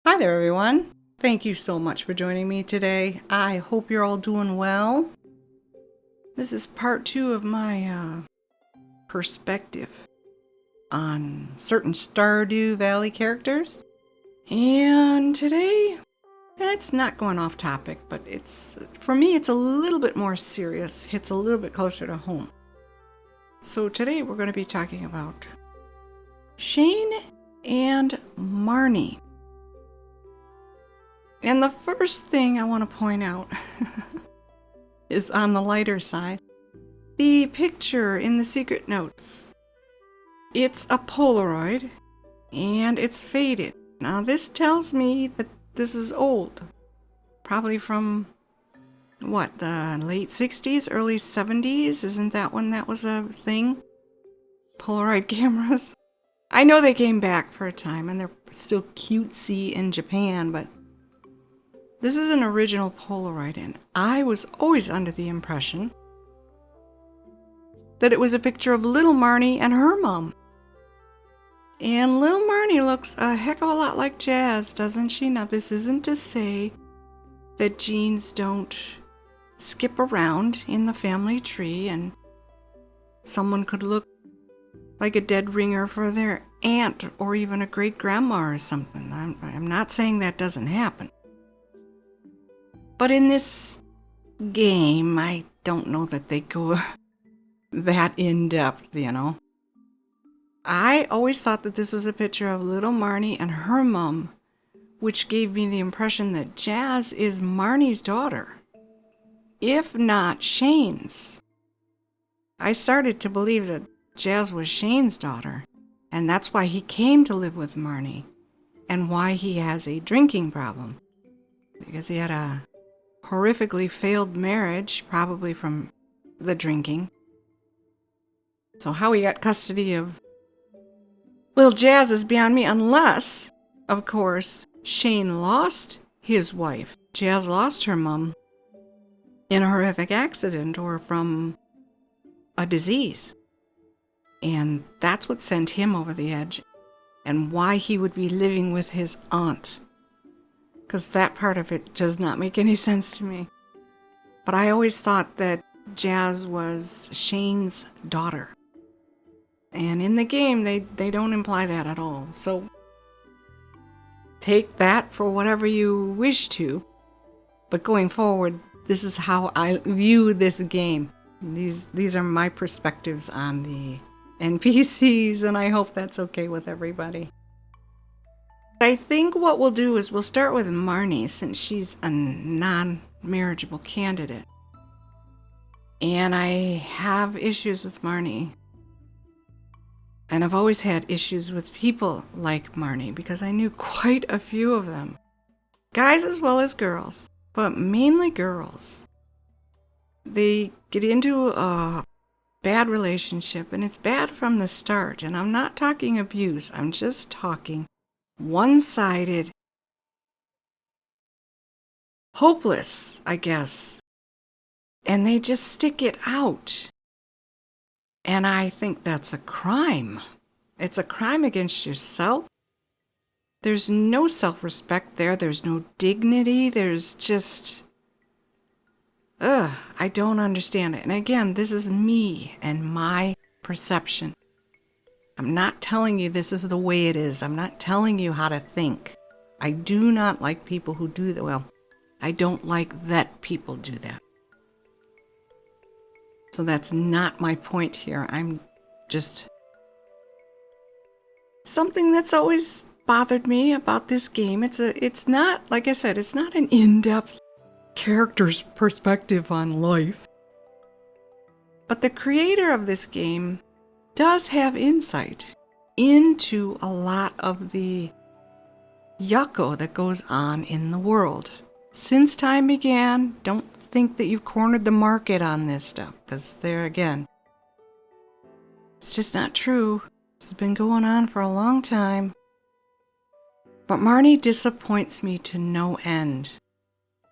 Hi there, everyone. Thank you so much for joining me today. I hope you're all doing well. This is part 2 of my perspective on certain Stardew Valley characters. And today, it's not going off topic, but for me, it's a little bit more serious, hits a little bit closer to home. So today, we're going to be talking about Shane and Marnie. And the first thing I want to point out is on the lighter side. The picture in the secret notes. It's a Polaroid and it's faded. Now this tells me that this is old. Probably from, the late 60s, early 70s? Isn't that when that was a thing? Polaroid cameras. I know they came back for a time and they're still cutesy in Japan, but this is an original Polaroid, and I was always under the impression that it was a picture of little Marnie and her mom. And little Marnie looks a heck of a lot like Jazz, doesn't she? Now, this isn't to say that genes don't skip around in the family tree, and someone could look like a dead ringer for their aunt or even a great-grandma or something. I'm not saying that doesn't happen. But in this game, I don't know that they go that in-depth, I always thought that this was a picture of little Marnie and her mom, which gave me the impression that Jazz is Marnie's daughter, if not Shane's. I started to believe that Jazz was Shane's daughter, and that's why he came to live with Marnie, and why he has a drinking problem, because he had a horrifically failed marriage, probably from the drinking. So how he got custody of little Jazz is beyond me, unless, of course, Shane lost his wife. Jazz lost her mom in a horrific accident or from a disease. And that's what sent him over the edge, and why he would be living with his aunt. Because that part of it does not make any sense to me. But I always thought that Jazz was Shane's daughter. And in the game, they don't imply that at all. So take that for whatever you wish to. But going forward, this is how I view this game. These are my perspectives on the NPCs, and I hope that's okay with everybody. I think what we'll do is we'll start with Marnie, since she's a non-marriageable candidate. And I have issues with Marnie. And I've always had issues with people like Marnie, because I knew quite a few of them. Guys as well as girls, but mainly girls. They get into a bad relationship, and it's bad from the start. And I'm not talking abuse, I'm just talking one-sided, hopeless, I guess. And they just stick it out. And I think that's a crime. It's a crime against yourself. There's no self-respect there. There's no dignity. There's just... I don't understand it. And again, this is me and my perception. I'm not telling you this is the way it is. I'm not telling you how to think. I do not like people who do that. Well, I don't like that people do that. So that's not my point here. I'm just... Something that's always bothered me about this game. It's not, like I said, it's not an in-depth character's perspective on life. But the creator of this game does have insight into a lot of the yucko that goes on in the world. Since time began, don't think that you've cornered the market on this stuff, because there again, it's just not true. It's been going on for a long time. But Marnie disappoints me to no end.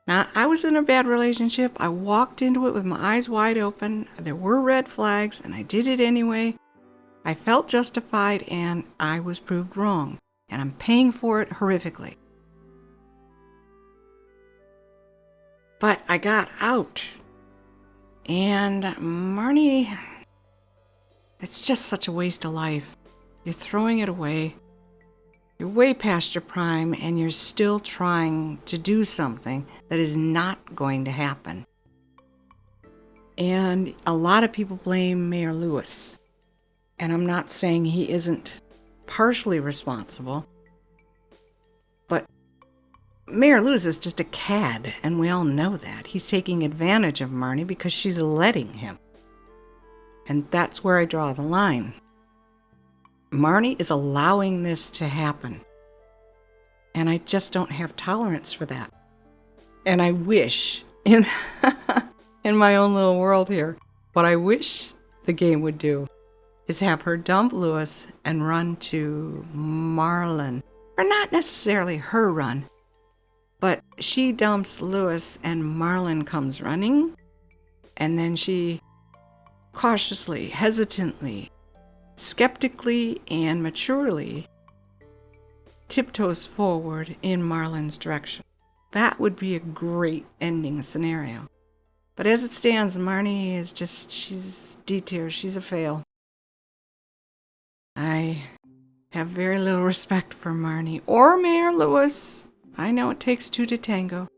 Now, I was in a bad relationship. I walked into it with my eyes wide open. There were red flags, and I did it anyway. I felt justified, and I was proved wrong. And I'm paying for it horrifically. But I got out. And Marnie, it's just such a waste of life. You're throwing it away. You're way past your prime and you're still trying to do something that is not going to happen. And a lot of people blame Mayor Lewis. And I'm not saying he isn't partially responsible. But Mayor Lewis is just a cad, and we all know that. He's taking advantage of Marnie because she's letting him. And that's where I draw the line. Marnie is allowing this to happen. And I just don't have tolerance for that. And I wish, in my own little world here, what I wish the game would do is have her dump Lewis and run to Marlin. Or not necessarily her run, but she dumps Lewis and Marlin comes running. And then she cautiously, hesitantly, skeptically, and maturely tiptoes forward in Marlin's direction. That would be a great ending scenario. But as it stands, Marnie is just, she's D-tier, she's a fail. I have very little respect for Marnie or Mayor Lewis. I know it takes two to tango.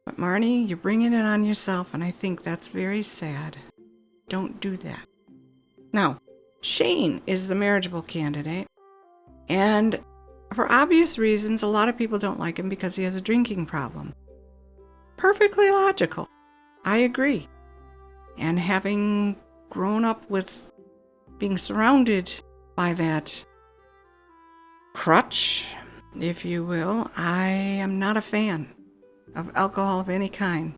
But Marnie, you're bringing it on yourself, and I think that's very sad. Don't do that. Now, Shane is the marriageable candidate, and for obvious reasons, a lot of people don't like him because he has a drinking problem. Perfectly logical. I agree. And having grown up with being surrounded by that crutch, if you will, I am not a fan of alcohol of any kind.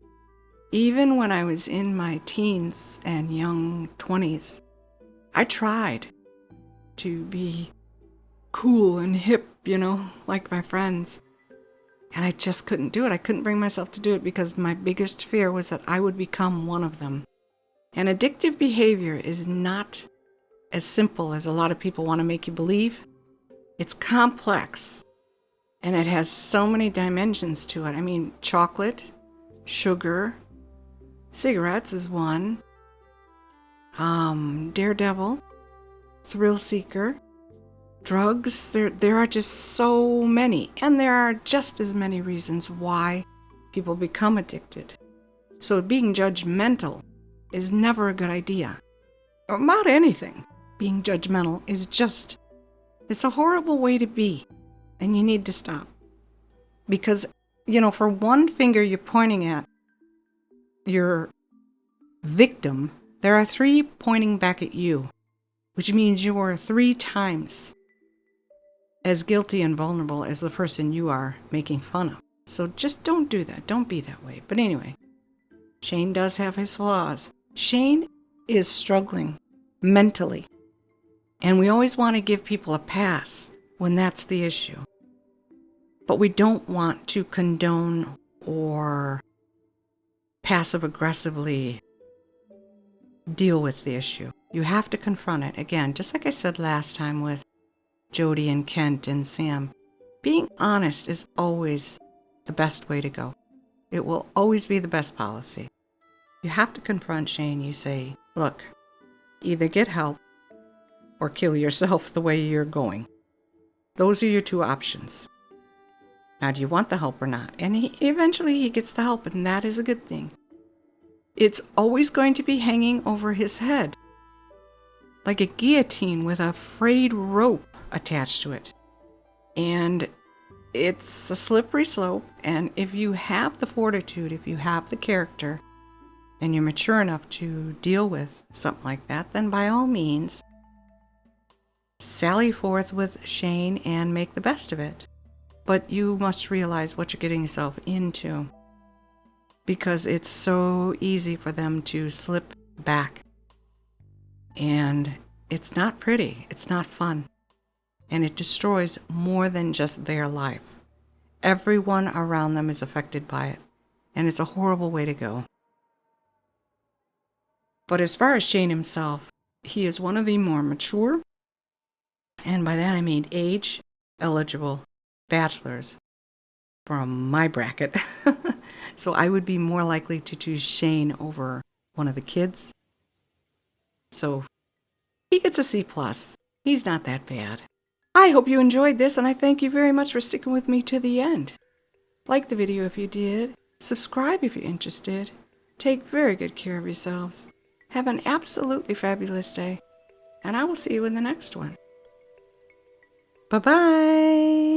Even when I was in my teens and young 20s, I tried to be cool and hip, like my friends. And I just couldn't do it. I couldn't bring myself to do it because my biggest fear was that I would become one of them. And addictive behavior is not as simple as a lot of people want to make you believe. It's complex. And it has so many dimensions to it. I mean, chocolate, sugar, cigarettes is one. Daredevil, thrill seeker, drugs. There are just so many. And there are just as many reasons why people become addicted. So being judgmental is never a good idea. About anything. Being judgmental is just, it's a horrible way to be. And you need to stop. Because, for one finger you're pointing at your victim, there are three pointing back at you, which means you are 3 times as guilty and vulnerable as the person you are making fun of. So just don't do that. Don't be that way. But anyway, Shane does have his flaws. Shane is struggling mentally. And we always want to give people a pass when that's the issue. But we don't want to condone or passive-aggressively deal with the issue. You have to confront it. Again, just like I said last time with Jody and Kent and Sam, being honest is always the best way to go. It will always be the best policy. You have to confront Shane. You say, look, either get help or kill yourself the way you're going. Those are your 2 options. Now, do you want the help or not? And eventually he gets the help, and that is a good thing. It's always going to be hanging over his head, like a guillotine with a frayed rope attached to it. And it's a slippery slope, and if you have the fortitude, if you have the character, and you're mature enough to deal with something like that, then by all means, sally forth with Shane and make the best of it. But you must realize what you're getting yourself into, because it's so easy for them to slip back. And it's not pretty. It's not fun. And it destroys more than just their life. Everyone around them is affected by it. And it's a horrible way to go. But as far as Shane himself, he is one of the more mature, and by that I mean age-eligible bachelors from my bracket So I would be more likely to choose Shane over one of the kids. So he gets a C+. He's not that bad. I hope you enjoyed this, and I thank you very much for sticking with me to the end. Like the video if you did. Subscribe if you're interested. Take very good care of yourselves. Have an absolutely fabulous day. And I will see you in the next one. Bye-bye.